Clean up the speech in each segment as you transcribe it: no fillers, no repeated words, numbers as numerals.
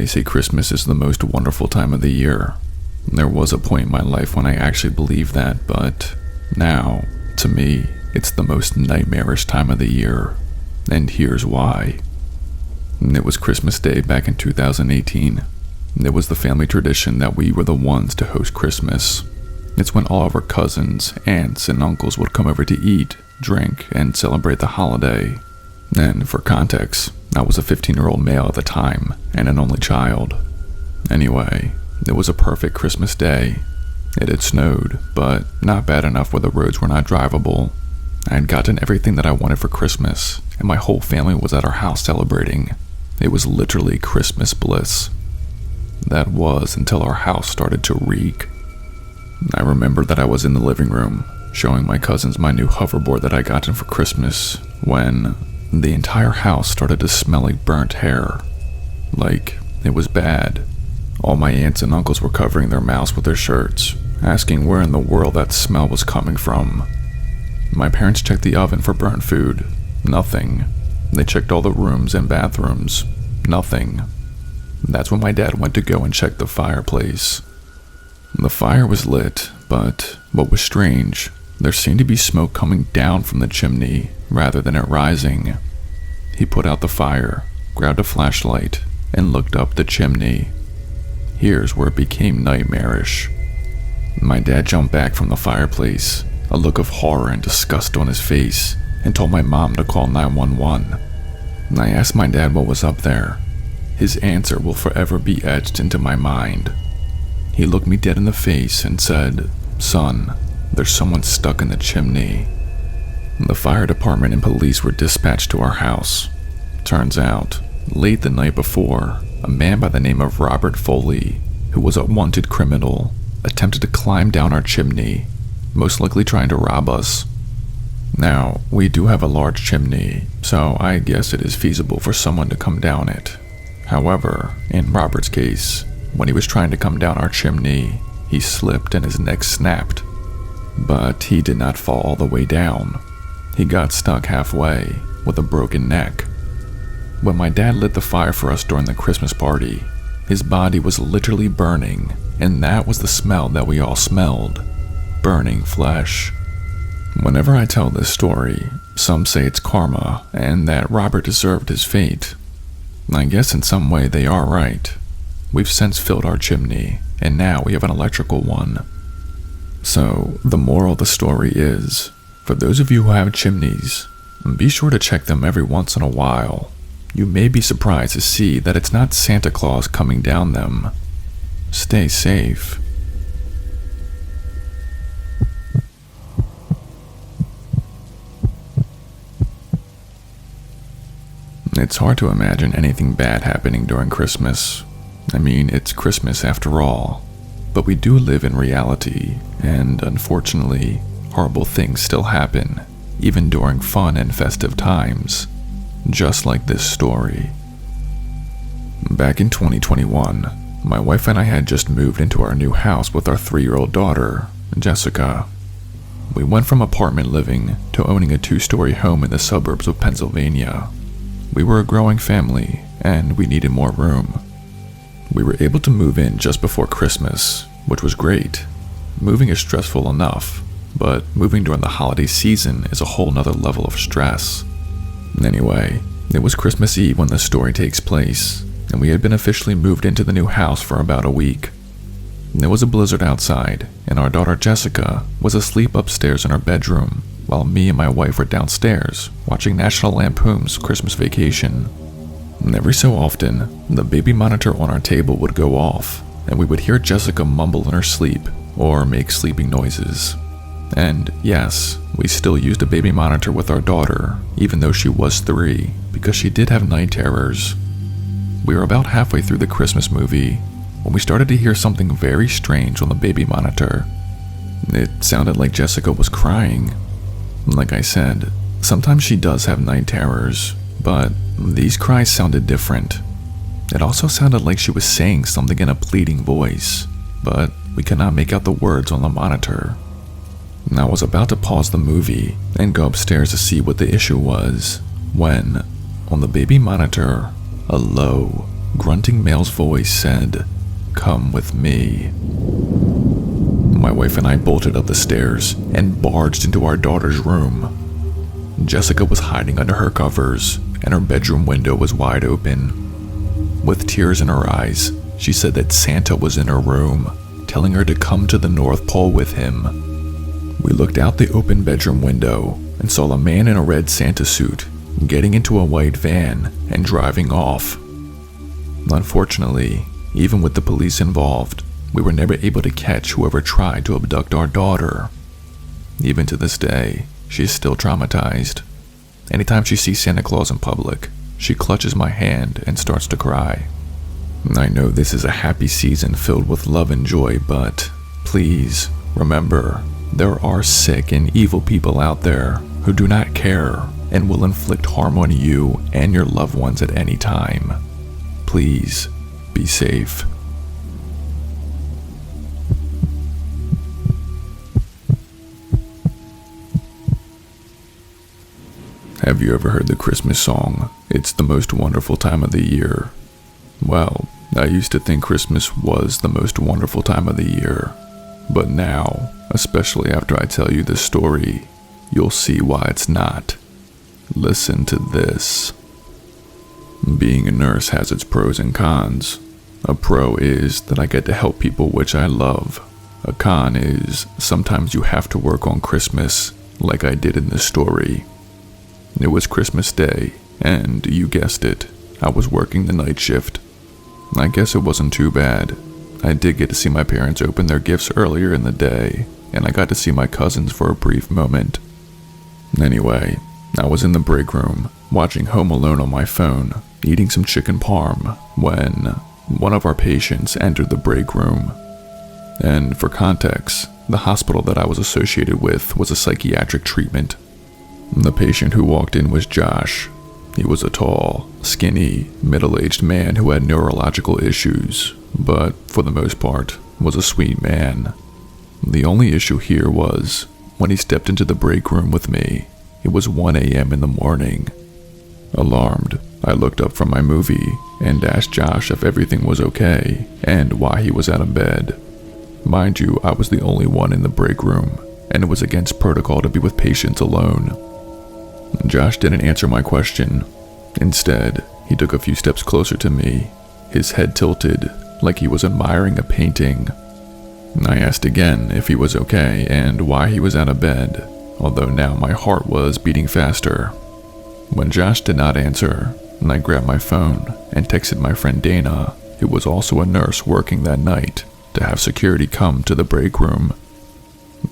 say Christmas is the most wonderful time of the year. There was a point in my life when I actually believed that, but now, to me, it's the most nightmarish time of the year. And here's why. It was Christmas Day back in 2018. It was the family tradition that we were the ones to host Christmas. It's when all of our cousins, aunts, and uncles would come over to eat, drink, and celebrate the holiday. And for context, I was a 15-year-old male at the time, and an only child. Anyway, it was a perfect Christmas day. It had snowed, but not bad enough where the roads were not drivable. I had gotten everything that I wanted for Christmas, and my whole family was at our house celebrating. It was literally Christmas bliss. That was until our house started to reek. I remember that I was in the living room, showing my cousins my new hoverboard that I got for Christmas, when the entire house started to smell like burnt hair. Like, it was bad. All my aunts and uncles were covering their mouths with their shirts, asking where in the world that smell was coming from. My parents checked the oven for burnt food. Nothing. They checked all the rooms and bathrooms. Nothing. That's when my dad went to go and check the fireplace. The fire was lit, but what was strange, there seemed to be smoke coming down from the chimney rather than it rising. He put out the fire, grabbed a flashlight, and looked up the chimney. Here's where it became nightmarish. My dad jumped back from the fireplace, a look of horror and disgust on his face, and told my mom to call 911. I asked my dad what was up there. His answer will forever be etched into my mind. He looked me dead in the face and said, "Son, there's someone stuck in the chimney." The fire department and police were dispatched to our house. Turns out, late the night before, a man by the name of Robert Foley, who was a wanted criminal, attempted to climb down our chimney, most likely trying to rob us. Now, we do have a large chimney, so I guess it is feasible for someone to come down it. However, in Robert's case, when he was trying to come down our chimney, he slipped and his neck snapped. But he did not fall all the way down. He got stuck halfway, with a broken neck. When my dad lit the fire for us during the Christmas party, his body was literally burning, and that was the smell that we all smelled. Burning flesh. Whenever I tell this story, some say it's karma, and that Robert deserved his fate. I guess in some way they are right. We've since filled our chimney, and now we have an electrical one. So, the moral of the story is, for those of you who have chimneys, be sure to check them every once in a while. You may be surprised to see that it's not Santa Claus coming down them. Stay safe. It's hard to imagine anything bad happening during Christmas. I mean, it's Christmas after all. But we do live in reality, and unfortunately, horrible things still happen, even during fun and festive times. Just like this story. Back in 2021, my wife and I had just moved into our new house with our 3-year-old daughter, Jessica. We went from apartment living to owning a 2-story home in the suburbs of Pennsylvania. We were a growing family, and we needed more room. We were able to move in just before Christmas, which was great. Moving is stressful enough, but moving during the holiday season is a whole nother level of stress. Anyway, it was Christmas Eve when the story takes place, and we had been officially moved into the new house for about a week. There was a blizzard outside, and our daughter Jessica was asleep upstairs in her bedroom, while me and my wife were downstairs watching National Lampoon's Christmas Vacation. And every so often, the baby monitor on our table would go off, and we would hear Jessica mumble in her sleep or make sleeping noises. And yes, we still used a baby monitor with our daughter, even though she was 3, because she did have night terrors. We were about halfway through the Christmas movie when we started to hear something very strange on the baby monitor. It sounded like Jessica was crying. Like I said, sometimes she does have night terrors, but these cries sounded different. It also sounded like she was saying something in a pleading voice, but we could not make out the words on the monitor. I was about to pause the movie and go upstairs to see what the issue was, when, on the baby monitor, a low, grunting male's voice said, "Come with me." My wife and I bolted up the stairs and barged into our daughter's room. Jessica was hiding under her covers, and her bedroom window was wide open. With tears in her eyes, she said that Santa was in her room, telling her to come to the North Pole with him. We looked out the open bedroom window and saw a man in a red Santa suit getting into a white van and driving off. Unfortunately, even with the police involved, we were never able to catch whoever tried to abduct our daughter. Even to this day, she's still traumatized. Anytime she sees Santa Claus in public, she clutches my hand and starts to cry. I know this is a happy season filled with love and joy, but please remember, there are sick and evil people out there who do not care and will inflict harm on you and your loved ones at any time. Please be safe. Have you ever heard the Christmas song, "It's the Most Wonderful Time of the Year"? Well, I used to think Christmas was the most wonderful time of the year. But now, especially after I tell you this story, you'll see why it's not. Listen to this. Being a nurse has its pros and cons. A pro is that I get to help people, which I love. A con is sometimes you have to work on Christmas, like I did in this story. It was Christmas Day, and you guessed it, I was working the night shift. I guess it wasn't too bad. I did get to see my parents open their gifts earlier in the day, and I got to see my cousins for a brief moment. Anyway, I was in the break room, watching Home Alone on my phone, eating some chicken parm, when one of our patients entered the break room. And for context, the hospital that I was associated with was a psychiatric treatment. The patient who walked in was Josh. He was a tall, skinny, middle-aged man who had neurological issues, but for the most part, was a sweet man. The only issue here was, when he stepped into the break room with me, it was 1 a.m. in the morning. Alarmed, I looked up from my movie and asked Josh if everything was okay and why he was out of bed. Mind you, I was the only one in the break room, and it was against protocol to be with patients alone. Josh didn't answer my question. Instead, he took a few steps closer to me, his head tilted like he was admiring a painting. I asked again if he was okay and why he was out of bed, although now my heart was beating faster. When Josh did not answer, I grabbed my phone and texted my friend Dana, who was also a nurse working that night, to have security come to the break room.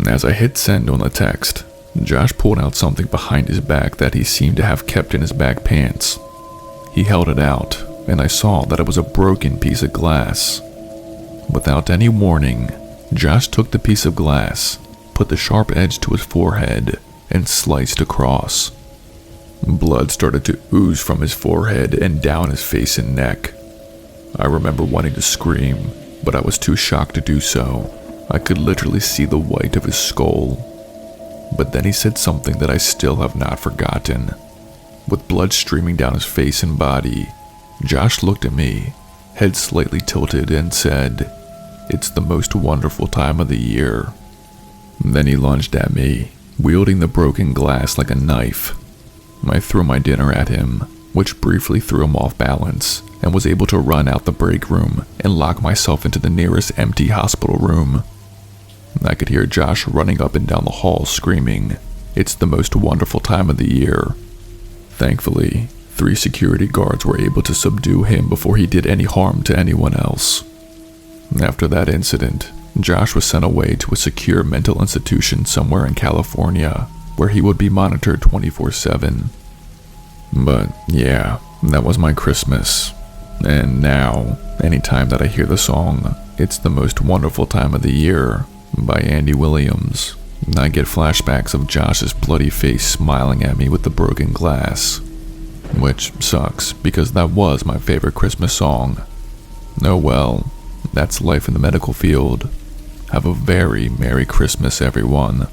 As I hit send on the text, Josh pulled out something behind his back that he seemed to have kept in his back pants. He held it out, and I saw that it was a broken piece of glass. Without any warning, Josh took the piece of glass, put the sharp edge to his forehead, and sliced across. Blood started to ooze from his forehead and down his face and neck. I remember wanting to scream, but I was too shocked to do so. I could literally see the white of his skull. But then he said something that I still have not forgotten. With blood streaming down his face and body, Josh looked at me, head slightly tilted, and said, "It's the most wonderful time of the year." Then he lunged at me, wielding the broken glass like a knife. I threw my dinner at him, which briefly threw him off balance, and was able to run out the break room and lock myself into the nearest empty hospital room. I could hear Josh running up and down the hall screaming, "It's the most wonderful time of the year." Thankfully, 3 security guards were able to subdue him before he did any harm to anyone else. After that incident, Josh was sent away to a secure mental institution somewhere in California, where he would be monitored 24/7. But yeah, that was my Christmas. And now, anytime that I hear the song, "It's the Most Wonderful Time of the Year" by Andy Williams, I get flashbacks of Josh's bloody face smiling at me with the broken glass. Which sucks, because that was my favorite Christmas song. Oh well, that's life in the medical field. Have a very Merry Christmas, everyone.